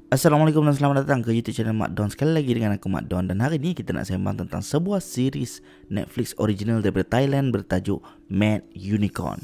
Assalamualaikum dan selamat datang ke YouTube channel Mak Don. Sekali lagi dengan aku Mak Don, dan hari ini kita nak sembang tentang sebuah series Netflix original daripada Thailand bertajuk Mad Unicorn.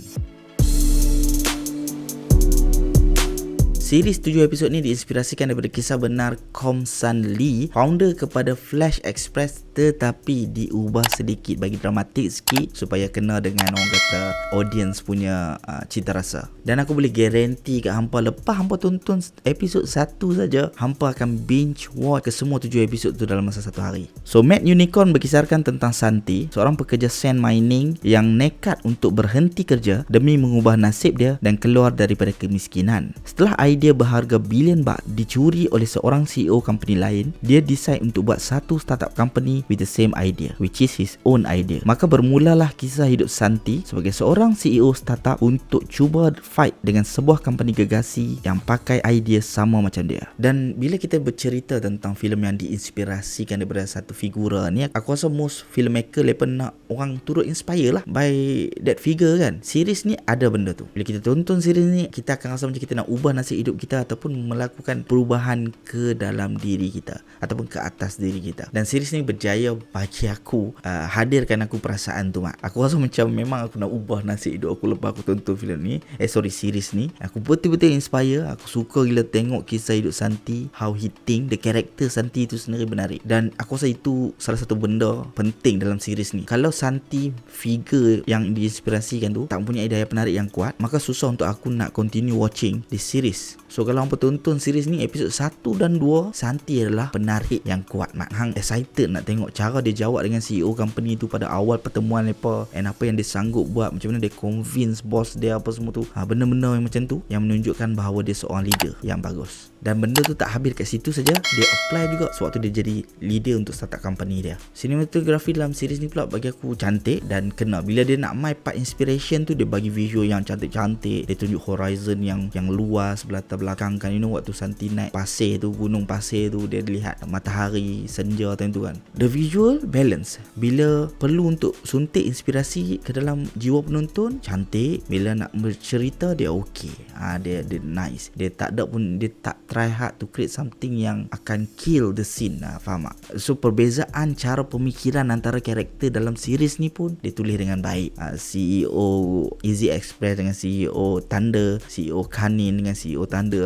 Series 7 episod ni diinspirasikan daripada kisah benar Kom San Lee, founder kepada Flash Express, tetapi diubah sedikit, bagi dramatik sikit supaya kena dengan orang kata audience punya cita rasa. Dan aku boleh guarantee kat hampa, lepas hampa tonton episod 1 saja, hampa akan binge watch ke semua 7 episod tu dalam masa satu hari. So Mad Unicorn berkisarkan tentang Santi, seorang pekerja sand mining yang nekat untuk berhenti kerja demi mengubah nasib dia dan keluar daripada kemiskinan. Setelah idea berharga bilion baht dicuri oleh seorang CEO company lain, dia decide untuk buat satu startup company with the same idea, which is his own idea. Maka bermulalah kisah hidup Santi sebagai seorang CEO startup untuk cuba fight dengan sebuah company gegasi yang pakai idea sama macam dia. Dan bila kita bercerita tentang filem yang diinspirasikan daripada satu figura ni, aku rasa most filmmaker mereka nak orang turut inspire lah by that figure kan. Series ni ada benda tu. Bila kita tonton series ni, kita akan rasa macam kita nak ubah nasib hidup kita ataupun melakukan perubahan ke dalam diri kita ataupun ke atas diri kita. Dan series ni berjaya bagi aku hadirkan aku perasaan tu, Mak. Aku rasa macam memang aku nak ubah nasib hidup aku lepas aku tonton filem ni. Series ni. Aku betul-betul inspire. Aku suka gila tengok kisah hidup Santi, how he think, the character Santi tu sendiri menarik. Dan aku rasa itu salah satu benda penting dalam series ni. Kalau Santi figure yang diinspirasikan tu tak punya daya penarik yang kuat, maka susah untuk aku nak continue watching this series. So kalau hampa tonton series ni, episod 1 dan 2, Santi adalah penarik yang kuat, Mak. Hang excited nak tengok cara dia jawab dengan CEO company tu pada awal pertemuan mereka, and apa yang dia sanggup buat, macam mana dia convince bos dia apa semua tu. Benda-benda yang macam tu yang menunjukkan bahawa dia seorang leader yang bagus. Dan benda tu tak habis kat situ saja, dia apply juga sewaktu dia jadi leader untuk startup company dia. Cinematography dalam series ni pula bagi aku cantik dan kena. Bila dia nak main part inspiration tu, dia bagi visual yang cantik-cantik, dia tunjuk horizon yang luas latar belakang kan. You know, waktu Santi naik pasir tu, gunung pasir tu, dia lihat matahari senja time tu kan. The visual balance. Bila perlu untuk suntik inspirasi ke dalam jiwa penonton, cantik. Bila nak bercerita, dia okay. Dia nice. Dia tak ada pun, dia tak try hard to create something yang akan kill the scene. Faham tak? So perbezaan cara pemikiran antara karakter dalam series ni pun dia tulis dengan baik. CEO Easy Express dengan CEO Thunder, CEO Kanin dengan CEO Thunder,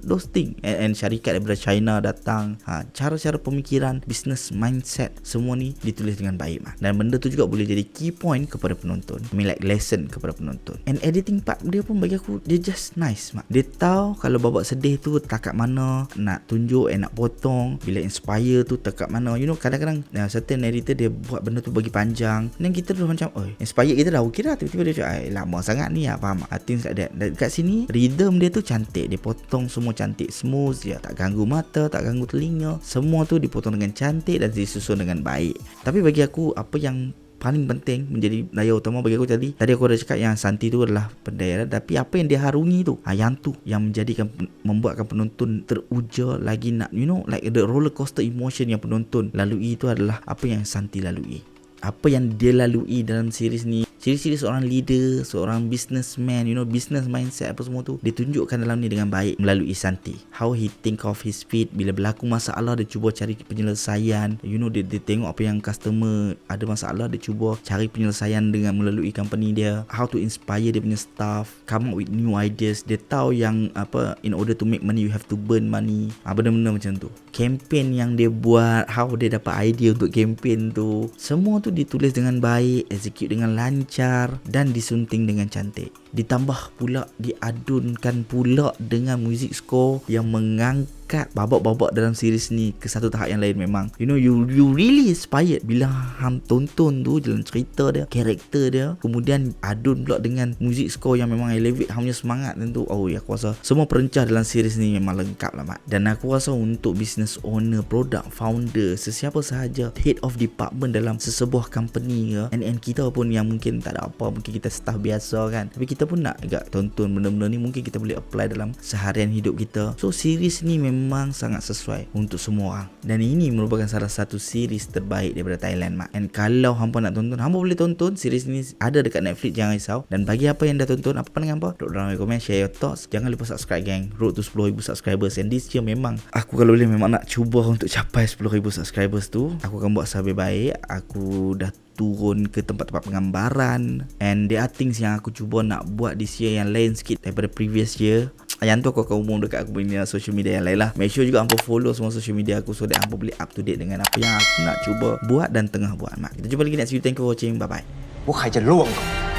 those thing, and syarikat daripada China datang. Cara-cara pemikiran, business mindset, semua ni ditulis dengan baik, Mak. Dan benda tu juga boleh jadi key point kepada penonton, I mean like lesson kepada penonton. And editing part dia pun bagi aku, dia just nice, Mak. Dia tahu kalau babak sedih tu takat mana nak tunjuk, nak potong. Bila inspire tu takat mana. You know, kadang-kadang certain editor dia buat benda tu bagi panjang, dan kita tu macam, inspire kita dah okay dah. Tiba-tiba dia cakap, lama sangat ni, faham? Things like that. Dan kat sini rhythm dia tu cantik. Dia potong semua cantik, smooth je, tak ganggu mata, tak ganggu telinga. Semua tu dipotong dengan cantik dan disusun dengan baik. Tapi bagi aku, apa yang paling penting menjadi daya utama bagi aku, tadi aku ada cakap yang Santi tu adalah pendaya, tapi apa yang dia harungi tu, yang tu yang menjadikan, membuatkan penonton teruja lagi nak, you know, like the roller coaster emotion yang penonton lalui itu adalah apa yang Santi lalui. Apa yang dia lalui dalam series ni, ciri-ciri seorang leader, seorang businessman, you know, business mindset apa semua tu ditunjukkan dalam ni dengan baik melalui Santi. How he think of his feet. Bila berlaku masalah, dia cuba cari penyelesaian. You know, dia tengok apa yang customer ada masalah, dia cuba cari penyelesaian dengan melalui company dia. How to inspire dia punya staff, come up with new ideas. Dia tahu yang apa, in order to make money you have to burn money. Benda-benda macam tu. Campaign yang dia buat, how dia dapat idea untuk campaign tu, semua tu ditulis dengan baik, execute dengan lancar dan disunting dengan cantik. Ditambah pula, diadunkan pula dengan music score yang mengangkat babak-babak dalam series ni ke satu tahap yang lain. Memang, you know, you really inspired bila hang tonton tu jalan cerita dia, karakter dia, kemudian adun pula dengan music score yang memang elevate hang punya semangat tentu. Aku rasa semua perencah dalam series ni memang lengkap lah, Mak. Dan aku rasa untuk business business owner, product founder, sesiapa sahaja, head of department dalam sesebuah company ke, and kita pun yang mungkin tak ada apa, mungkin kita staff biasa kan, tapi kita pun nak agak tonton benda-benda ni, mungkin kita boleh apply dalam seharian hidup kita. So series ni memang sangat sesuai untuk semua orang, dan ini merupakan salah satu series terbaik daripada Thailand mak. And kalau hampa nak tonton, hampa boleh tonton series ni, ada dekat Netflix, jangan risau. Dan bagi apa yang dah tonton, apa pandangan hampa, drop dalam komen, share your thoughts. Jangan lupa subscribe gang, road to 10,000 subscribers. And this year memang aku kalau boleh memang nak cuba untuk capai 10,000 subscribers tu. Aku akan buat sehabis baik. Aku dah turun ke tempat-tempat penggambaran, and there are things yang aku cuba nak buat this year yang lain sikit daripada previous year. Yang tu aku akan umum dekat aku punya social media yang lain lah. Make sure juga hampa follow semua social media aku, so that hampa boleh up to date dengan apa yang aku nak cuba buat dan tengah buat mak. Kita jumpa lagi next video. Thank you for watching. Bye bye. ว่าใครจะร่วงก่อน